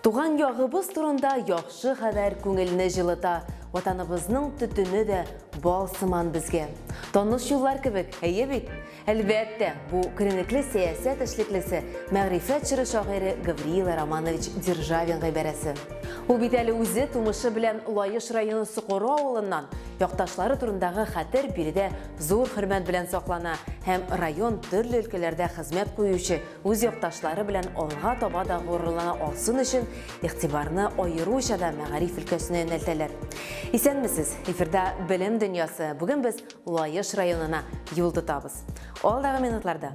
Туған яғыбыз турында яхшы хәбәр күңелне жылыта. Ватаныбызның түтіні де балсыман бізге. Таныш юллар кебек, әйе бит? Әлбәттә, бу күренекле сәясәт эшлеклесе мәгърифәт чоры шагыйре Гавриил Романович Державин гыйбарәсе. Ул бит әле үзе тумышы белән Лаеш районы Сукору авылыннан якташлары турындагы хәтер биредә зур хөрмәт белән саклана һәм район төрле өлкәләрдә хезмәт куючы үз якташлары белән алга таба да горурлана алсын өчен игътибарны аеруча да мәгариф өлкәсенә юнәлтәләр. Исәнмесез, эфирда белем дөньясы. Бүген без Лаеш районына юл тотабыз. Алдагы минутларда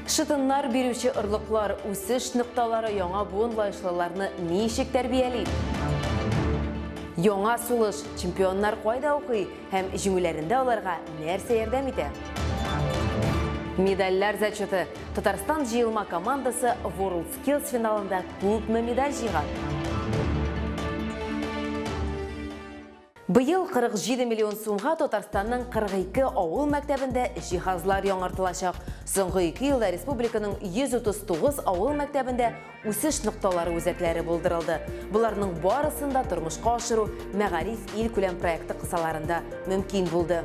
шытыннар бирүче ырлыклар үсеш нокталары яңа буын лаешлыларны ничек тәрбияли? Яңа сулыш чемпионнар кайда укый һәм җиңүләрендә аларга нәрсә ярдәм итә? Медальләр зачеты. Татарстан җыелма командасы World Skills финалында күпме медаль җыйган? Быел 47 миллион сумга Татарстанның 42 авыл мәктәбендә җиһазлар яңартылачак. Соңгы 2 елда республиканың 139 авыл мәктәбендә үсеш нокталары үзәкләре булдырылды. Буларның барысында тормышка ашыру мәгариф ил күләм проекты кысаларында мөмкин булды.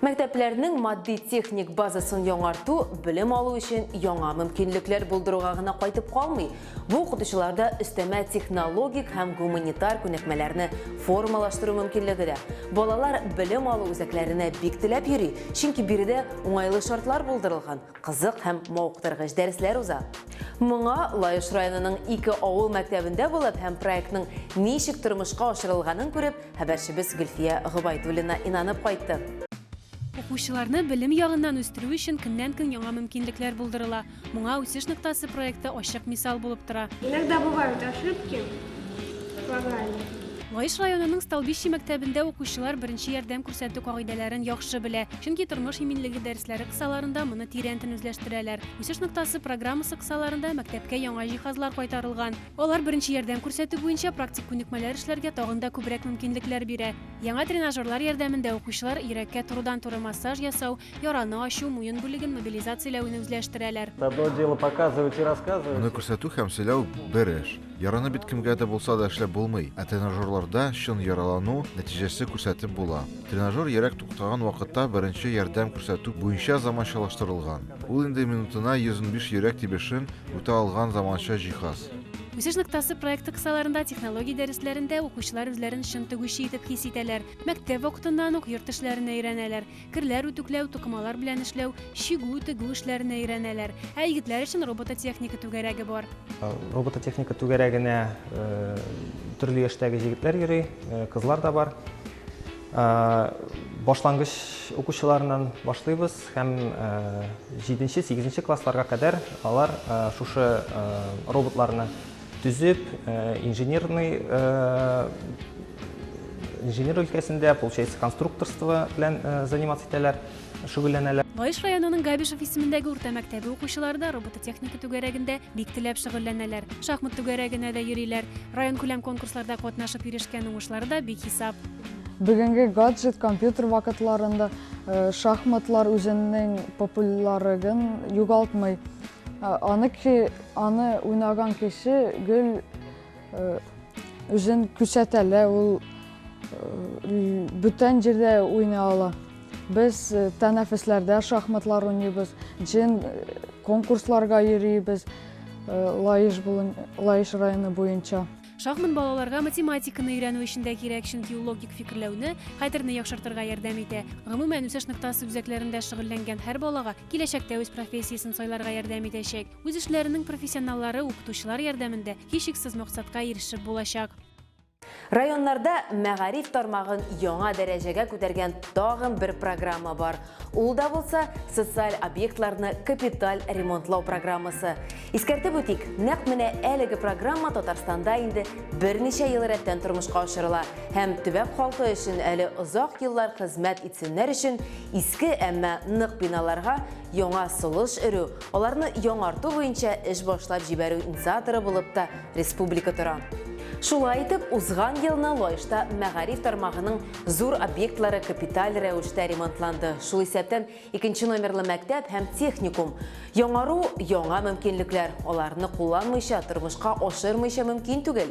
Мәктәпләрнең матди-техник базасын яңарту белем алу өчен яңа мөмкинлекләр булдыруга гына кайтып калмый. Бу укытучыларда өстәмә технологик һәм гуманитар күнекмәләрне формалаштыру мөмкинлеге дә. Балалар белем алу үзәкләренә бик теләп йөри, чөнки биредә уңайлы шартлар булдырылган, кызык һәм мавыктыргыч дәресләр уза. Моңа Лаеш районының 2 авыл мәктәбендә булып һәм проектның ничек тормышка ашырылганын күреп, хәбәрчебез Гөлфия Гыбайдуллина инанып кайтты. Укучыларны белем ягыннан үстерү өчен көннән-көн яңа мөмкинлекләр булдырыла. Моңа үсеш ноктасы проекты ачык мисал булып тора. Иногда бывают ошибки формальные. Лаеш районының Столбищи мәктәбендә укучылар беренче ярдәм күрсәтү кагыйдәләрен яхшы белә. Чөнки тормыш иминлеге дәресләре кысаларында моны тирәнтен үзләштерәләр. Үсеш ноктасы программасы кысаларында мәктәпкә яңа җиһазлар кайтарылган. Алар беренче ярдәм күрсәтү буенча практик күнекмәләр эшләргә тагын да күбрәк мөмкинлекләр бирә. Яңа тренажерлар ярдәмендә укучылар йөрәккә турыдан-туры массаж ясау, яраны ачу, муен бүлеген мобилизацияләүне үзләштерәләр. Одно дело показывать и рассказывать. Моны күрсәтү һәм сөйләү бер эш. Яраны бит кемгә дә булса да эшләп булмый. Ә тренажерларда чын яралану нәтиҗәсе күрсәтеп була. Тренажер йөрәк туктаган вакытта беренче ярдәм күрсәтү буенча заманчалаштырылган. Ул инде минутына 115 йөрәк тибешен үтә алган заманча җиһаз. Үсеш ноктасы проекты кысаларында технология дәресләрендә укучылар үзләрен чын тегүче итеп хис итәләр. Мәктәп вакытыннан ук йорт эшләренә өйрәнәләр. Керләр үтүкләү, тукымалар белән эшләү, чигү, тегү эшләренә өйрәнәләр. Ә егетләр өчен робототехника түгәрәге бар. Робототехника түгәрәгенә төрле яшьтәге җегетләр йөри, кызлар да бар. Башлангыч укучыларынан башлыйбыз һәм 7-8 классларга кадәр алар шушы роботларны түзеп, инженер өлкәсендә, получается, конструкторство белән заниматься итәләр, шөгыльләнәләр. Лаеш районының Габишев исемендәге урта мәктәбе укучылары да робототехника түгәрәгендә бик теләп шөгыльләнәләр. Шахмат түгәрәгенә дә йөриләр. Район күләм конкурсларда катнашып ирешкән уңышлары да бик хисап. Бүгенге гаджет компьютер вакытларында шахматлар үзенең популярлыгын югалтмый. Аны уйнаган кеше гел үзен күрсәтәләр, ул бүтән җирдә уйный ала. Без тәнәфесләрдә шахматлар уйныйбыз, конкурсларга йөрибез Лаеш районы буенча. Шахмат балаларга математиканы өйрәнү өчен дә кирәк, чөнки ул логик фикерләүне, хәтерне яхшыртырга ярдәм итә. Гомумән үсеш ноктасы үзәкләрендә шөгыльләнгән һәр балага киләчәктә үз профессиясын сайларга ярдәм итәчәк. Үз эшләренең профессионаллары укытучылар ярдәмендә һичшиксез максатка ирешеп булачак. Районнарда мәгариф тармагын яңа дәрәҗәгә күтәргән тагын бер программа бар. Ул да булса социаль объектларны капиталь ремонтлау программасы. Искәртеп үтик, нәкъ менә әлеге программа Татарстанда инде берничә ел рәттән тормышка ашырыла һәм төбәк халкы өчен әле озак еллар хезмәт итсеннәр өчен иске әмма нык биналарга яңа сулыш өрү, аларны яңарту буенча эш башлап җибәрү инициаторы булып та республика тора. Шулай итеп, узган елна лайышта мәгариф тармағының зур объектлары капиталь рәвештә ремонтланды. Шул исәптән 2 номерлы мәктәп һәм техникум. Яңару яңа мөмкинлекләр. Аларны кулланмыйча, тормышка ашырмыйча мөмкин түгел.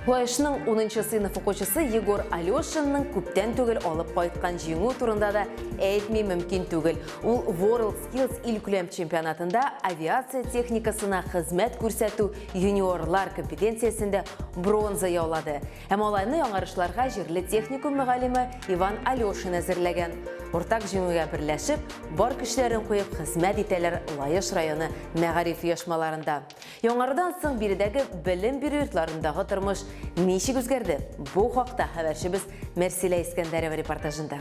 Лайышның 10-нчы сыйныф укучысы Егор Алешинның күптән түгел алып кайткан җиңү турында да әйтми мөмкин түгел. Ул World Skills илкүләм чемпионатында авиация техникасына хезмәт күрсәтү юниорлар компетенциясендә бронза яулады. Һәм алайны яңарышларга җирле техникум мөгаллиме Иван Алешин әзерләгән. Ортак җиңүгә берләшеп, бар көчләрен куеп хезмәт итәләр Лаеш районы мәгариф оешмаларында. Яңарыдан соң биредәге белем бирү йортларындагы тормыш ничек үзгәрде? Бу хакта хәбәрчебез Мәрсилә Искәндәрова репортажында.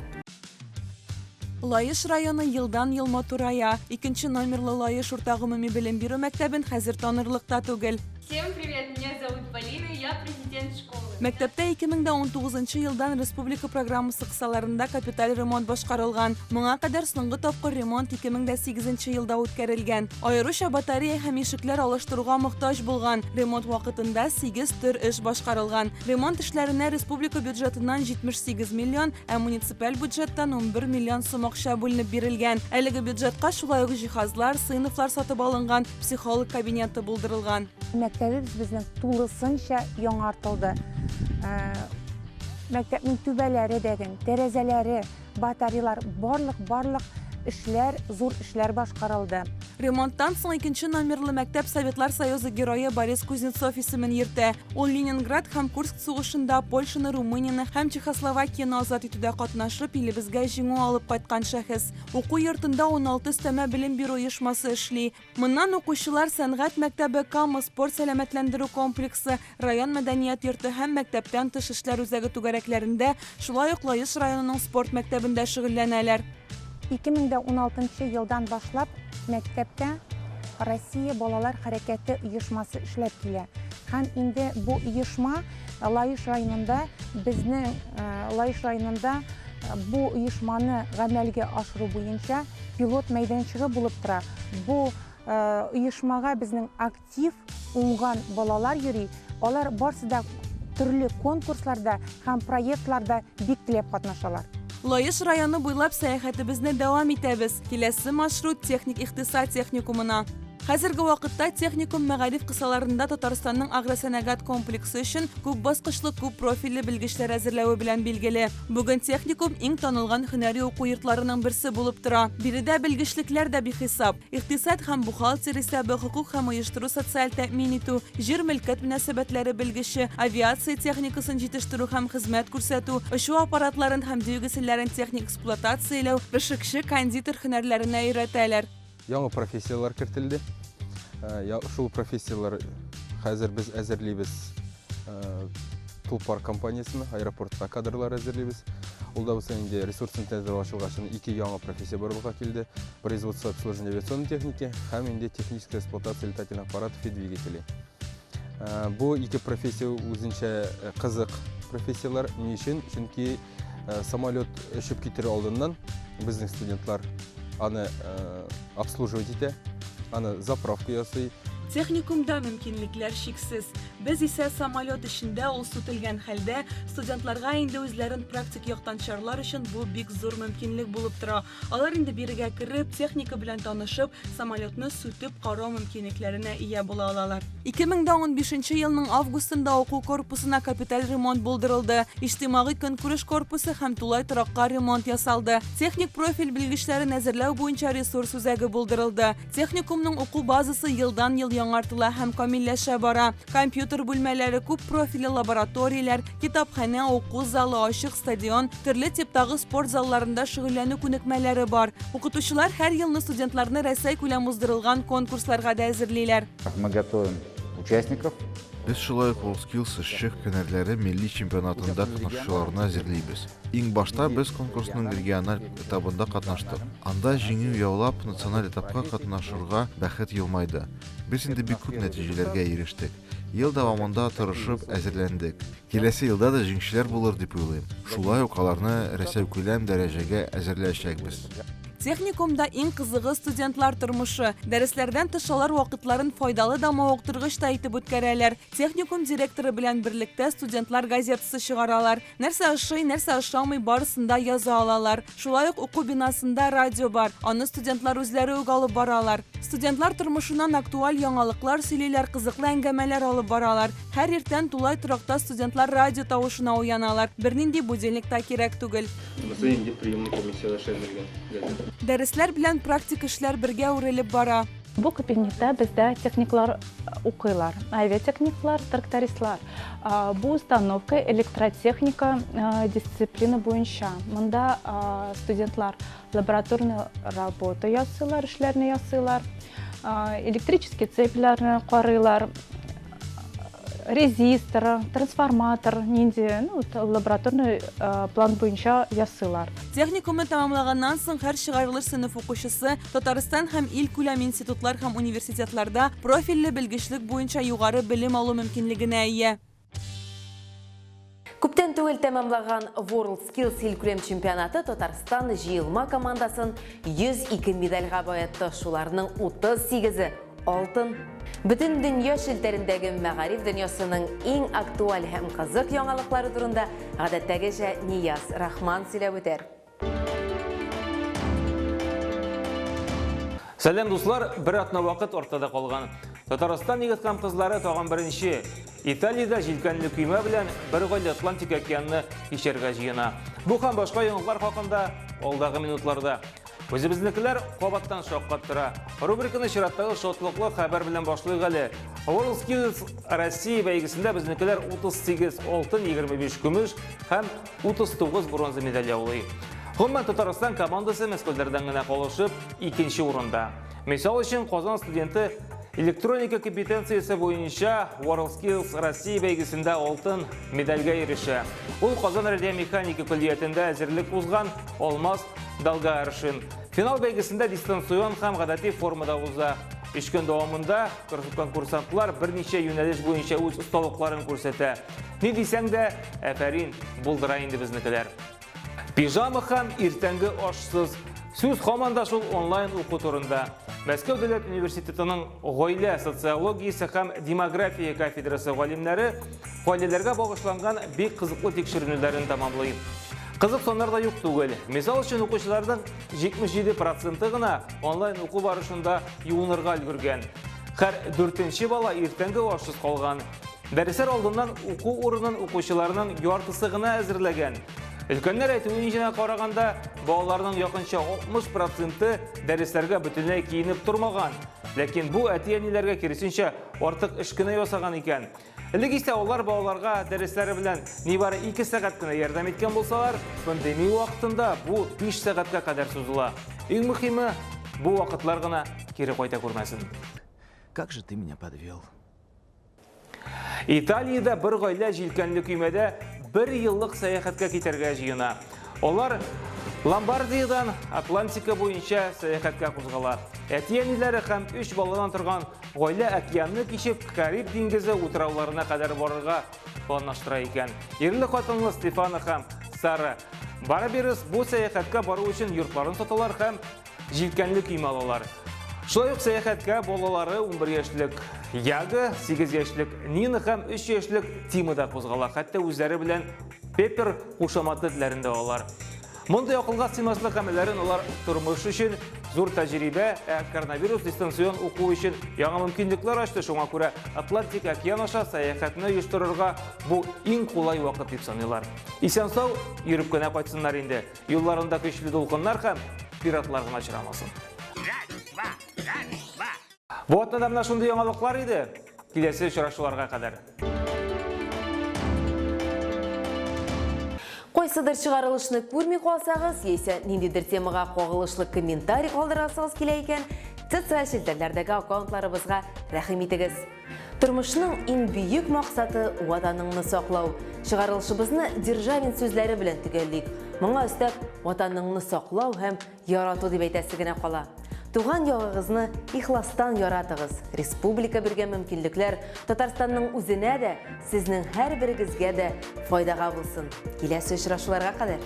Лаеш районы елдан-ел матурая. 2 номерлы Лаеш уртагымыми белем бирү мәктәбен хәзер танырлыкта түгел. Всем привет, меня зовут Полина, я президент школы. Мәктәптә 2019 елдан республика программасы кысаларында капиталь ремонт башкарылган. Моңа кадәр соңгы тапкыр ремонт 2008 елда үткәрелгән. Аеруча батарея һәм ишекләр алыштыруга мохтаҗ булган. Ремонт вакытында 8 төр эш башкарылган. Ремонт эшләренә республика бюджетыннан 78 миллион, ә муниципаль бюджеттан 11 миллион сум акча бүленеп бирелгән. Әлеге бюджетка шулай ук җиһазлар, сыйныфлар сатып алынган, психолог кабинеты булдырылган. Мәктәбебез безнең тулысынча яңартылды. Мәктәпнең түбәләре дәген, тәрәзәләре, батареялар, барлык эшләр, зур эшләр башкарылды. Ремонттан соң 2 номерлы мәктәп Советлар Союзы герое Борис Кузнецов исемен йөртә. Ул Ленинград һәм Курск сугышында Польшаны, Румынияны һәм Чехословакияны азат итүдә катнашып, илебезгә җиңү алып кайткан шәхес. Уку йортында 16 өстәмә белем бирү оешмасы эшли. Моннан укучылар сәнгать мәктәбе, КАМы, спорт сәламәтләндерү комплексы, район мәдәният йорты һәм мәктәптән тыш эшләр үзәге түгәрәкләрендә, шулай ук Лаеш районының спорт мәктәбендә шөгыльләнәләр. 2016 елдан башлап мәктәптә Россия балалар хәрәкәте оешмасы эшләп килә. Һәм инде бу оешма Лаеш районында безнең Лаеш районында бу оешманы гамәлгә ашыру буенча пилот мәйданчыгы булып тора. Бу оешмага безнең актив уңган балалар йөри. Алар барсы да төрле конкурсларда һәм проектларда бик теләп катнашалар. Лаеш районы буйлап сәяхәтебезне дәвам итәбез. Киләсе маршрут техник ихтисад техникумына. Хәзерге вакытта техникум мәгариф кысаларында Татарстанның агросәнәгать комплексы өчен күп баскычлы, күп профильле белгечләр әзерләүе белән билгеле. Бүген техникум иң танылган һөнәри уку йортларының берсе булып тора. Биредә белгечлекләр дә бихисап. Ихтисад һәм бухгалтер исәбе, хукук һәм оештыру, социаль тәэмин итү, җир мөлкәт мөнәсәбәтләре белгече, авиация техникасын җитештерү һәм хезмәт күрсәтү, очу аппаратларын һәм двигательләрен техник эксплуатацияләү, пешекче, кондитер һөнәрләренә өйрәтәләр. Яңа профессиялар кертелде. Шул профессиялар хәзер без әзерлибез Тулпар компаниясына, аэропортта кадрлар әзерлибез. Ул да булса инде ресурсын тәзер ачылгачын 2 яңа профессия барлыкка килде. Производство обслуживания авиационной техники һәм инде техническая эксплуатация летательных аппаратов и двигателей. Бу 2 профессия үзенчә кызык профессиялар. Ни өчен? Чөнки самолет өчеп китер алдыннан безнең студентлар аны обслуживать итә, аны заправка ясый. Техникумда мөмкинлекләр шиксез. Без исә самолет эчендә ул сүтелгән хәлдә студентларга инде үзләрен практик яктан чарлар өчен бу бик зур мөмкинлек булып тора. Алар инде бирегә кереп, техника белән танышып, самолетны сүтеп карау мөмкинлекләренә ия була алалар. 2015 елның августында уку корпусына капиталь ремонт булдырылды. Иҗтимагый көнкүреш корпусы һәм тулай торакка ремонт ясалды. Техник профиль белгечләрен әзерләү буенча ресурс үзәге булдырылды. Техникумның уку базасы елдан-ел яңартыла һәм камилләшә бара. Компьютер бүлмәләре, күп профильле лабораторияләр, китапханә, уку залы, ачык стадион, төрле типтагы спорт залларында шөгыльләнү күнекмәләре бар. Укытучылар һәр елны студентларны Рәсәй күләм уздырылган конкурсларга да әзерлиләр. Мы готовим участников. Без шулай ук WorldSkills эшче һөнәрләре милли чемпионатында катнашучыларны әзерлибез. Иң башта без конкурсның региональ этабында катнаштык. Анда җиңү яулап, националь этапка катнашырга бәхет елмайды. Без инде бик күп нәтиҗәләргә ирештек. Ел дәвамында тырышып әзерләндек. Киләсе елда да җиңүчеләр булыр дип уйлыйм. Шулай ук аларны Рәсәй күләм дәрәҗәгә әзерләячәкбез. Техникумда иң кызыгы студентлар тормышы. Дәресләрдән тыш алар вакытларын файдалы да мавыктыргыч та итеп үткәрәләр. Техникум директоры белән берлектә студентлар газетасы чыгаралар. Нәрсә ошый, нәрсә ошамый барысында яза алалар. Шулай ук уку бинасында радио бар. Аны студентлар үзләре үк алып баралар. Студентлар тормышыннан актуаль яңалыклар сөйлиләр, кызыклы әңгәмәләр алып баралар. Һәр иртән тулай торакта студентлар радио тавышына уяналар. Бернинди будильник та кирәк түгел. Дәресләр белән практик эшләр бергә үрелеп бара. Бу кабинетта бездә техниклар укыйлар, авиатехниклар, трактористлар. Бу установка электротехника дисциплина буенча. Монда студентлар лабораторный работа ясыйлар, эшләрне ясыйлар, электрический цепьләрне карыйлар, резистор, трансформатор, нинди, лабораторный план буенча ясыйлар. Техникумны тәмамлаганнан соң һәр чыгарылыш сыйныф укучысы Татарстан һәм ил күләм институтлар һәм университетларда профильле белгечлек буенча югары белем алу мөмкинлегенә ия. Күптән түгел тәмамлаган World Skills ил күләм чемпионаты Татарстан җыелма командасын 102 медальгә баятты. Шуларның 38-е алтын. Бүтән дөнья шелтәрендәге мәгариф дөньясының иң актуаль һәм кызык яңалыклары турында гадәттәгечә Нияз Рахман сөйләп үтәр. Сәлем дуслар, бер атна вакыт ортада калган. Татарстан егет-һәм кызлары тагын беренче Италиядә җилкәнле көймә белән бер гаилә Атлантик океанны кичәргә җыена. Бу һәм башка яңалыклар хакында алдагы минутларда. Үзебезнекеләр кабаттан шаккат тора. Рубриканы чираттагы шатлыклы хәбәр белән башлыйк әле. World Skills Россия бәйгесендә безнекеләр 38 алтын, 25 көмеш һәм 39 бронза медаль яулый. Гомумән Татарстан командасы Мәскәүдән генә калышып 2нче урында. Мисал өчен Казан студенты электроника компетенциясе буенча World Skills Россия бәйгесендә алтын медальгә ирешә. Ул Казан радиомеханика көллиятендә әзерлек узган Алмаз Далгаершин. Финал бәйгесендә дистанцион һәм гадәти формада уза. 3 көн дәвамында конкурсантлар берничә юнәлеш буенча үз осталыкларын күрсәтә. Ни дисәң дә, әфәрин булдыра инде безнекеләр. Пижама һәм иртәнге ашсыз. Сүз һаман шул онлайн уку турында. Мәскәү дәүләт университетының гаилә социологиясе һәм демография кафедрасы галимнәре гаиләләргә багышланган бик кызыклы тикшеренүләрен тәмамлый. Кызык саннар да юк түгел. Мисал өчен укучыларның 77% гына онлайн уку барышында юынырга өлгергән. Һәр 4нче бала иртәнге ашсыз калган. Дәресләр алдыннан уку урынын укучыларның яртысы гына әзерләгән. Өлкәннәр әйтүенчә караганда, балаларның якынча 60% дәресләргә бөтенләй киенеп тормаган. Ләкин бу әти-әниләргә киресенчә артык эш кенә ясаган икән. Элек исә алар балаларга дәресләре белән нибары 2 сәгать кенә ярдәм иткән булсалар, пандемия вакытында бу 5 сәгатькә кадәр сузыла. Иң мөһиме, бу вакытлар гына кире кайта күрмәсен. Как же ты меня подвел? Италиядә бер гаилә җилкәнле көймәдә 1 еллык сәяхәткә китәргә җыена. Алар Ломбардиядан Атлантика буенча сәяхәткә кузгала. Әти-әниләре һәм 3 баладан торган гаилә океанны кичеп Кариб диңгезе утрауларына кадәр барырга планлаштыра икән. Ирле хатынлы Стефана һәм Сара бараберис бу сәяхәткә бару өчен йортларын саталар һәм җилкәнле көймә алалар. Шулай ук сәяхәткә балалары 11 яшьлек Яга, 8 яшьлек Нина һәм 3 яшьлек Тима да кузгала. Хәтта үзләре белән Пеппер кушаматы телләрендә алар. Мондай акылга сыймаслык әмәлләрен алар тормыш өчен зур тәҗрибә, коронавирус дистанцион уку өчен яңа мөмкинлекләр ачты. Шуңа күрә Атлантик океан аша сәяхәтне оештырырга бу иң кулай вакыт дип саныйлар. Исән-сау йөреп кенә кайтсыннар инде. Юлларында көчле дулкыннар һәм пиратлар гына очрамасын. Бу атнада менә шундый яңалыклар иде. Киләсе очрашуларга кадәр. Кайсыдыр чыгарылышны күрми калсагыз, яисә ниндидер темага кагылышлы комментарий калдырасагыз килә икән, социаль челтәрләрдәге аккаунтларыбызга рәхим итегез. Тормышның иң бөек максаты ватаныңны саклау. Чыгарылышыбызны Державин сүзләре белән төгәллик. Моңа өстәп, ватаныңны саклау һәм ярату дип әйтәсе генә кала. Туган ягыгызны ихластан яратыгыз. Республика биргән мөмкинлекләр Татарстанның үзенә дә, сезнең һәр берегезгә дә файдага булсын. Киләсе очрашуларга кадәр.